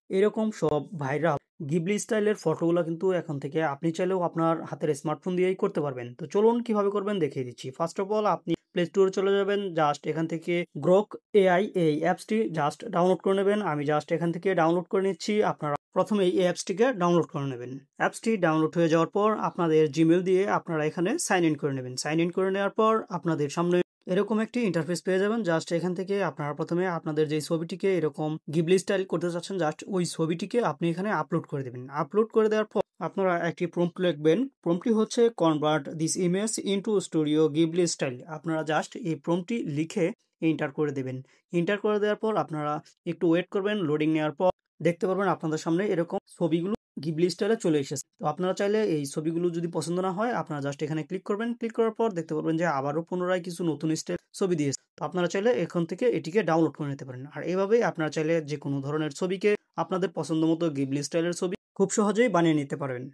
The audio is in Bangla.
এরকম সব ভাইরাল গিবলি স্টাইলের ফটোগুলো কিন্তু এখন থেকে আপনি চাইলেও আপনার হাতের স্মার্টফোন দিয়েই করতে পারবেন। তো চলুন কিভাবে করবেন দেখিয়ে দিচ্ছি। ফার্স্ট অফ অল আপনি প্লে স্টোরে চলে যাবেন। জাস্ট এখান থেকে গ্রোক এআই এই অ্যাপসটি জাস্ট ডাউনলোড করে নেবেন। আমি জাস্ট এখান থেকে ডাউনলোড করে নিচ্ছি। আপনারা প্রথমে এই অ্যাপসটিকে ডাউনলোড করে নেবেন। অ্যাপসটি ডাউনলোড হয়ে যাওয়ার পর আপনাদের জিমেল দিয়ে আপনারা এখানে সাইন ইন করে নেবেন। সাইন ইন করে নেওয়ার পর আপনাদের সামনে এরকম একটি ইন্টারফেস পেয়ে যাবেন। জাস্ট এখান থেকে আপনারা প্রথমে আপনাদের যে ছবিটিকে এরকম গিবলি স্টাইল করতে চাচ্ছেন, জাস্ট ওই ছবিটিকে আপনি এখানে আপলোড করে দেবেন। আপলোড করে দেওয়ার পর আপনারা একটি প্রম্পট লিখবেন। প্রম্পটটি হচ্ছে convert this image into studio Ghibli style. আপনারা জাস্ট এই প্রম্পটটি লিখে এন্টার করে দেবেন। এন্টার করে দেওয়ার পর আপনারা একটু ওয়েট করবেন। লোডিং নেওয়ার পর দেখতে পারবেন আপনাদের সামনে এরকম ছবিগুলো গিবলি স্টাইলে চলে এসেছে। তো আপনারা চাইলে এই ছবিগুলো যদি পছন্দ না হয় আপনারা জাস্ট এখানে ক্লিক করবেন। ক্লিক করার পর দেখতে পারবেন যে আবারও পুনরায় কিছু নতুন স্টাইল ছবি দিয়েছে। তো আপনারা চাইলে এখান থেকে এটিকে ডাউনলোড করে নিতে পারেন। আর এভাবেই আপনারা চাইলে যে কোনো ধরনের ছবিকে আপনাদের পছন্দ মতো গিবলি স্টাইলের ছবি খুব সহজেই বানিয়ে নিতে পারবেন।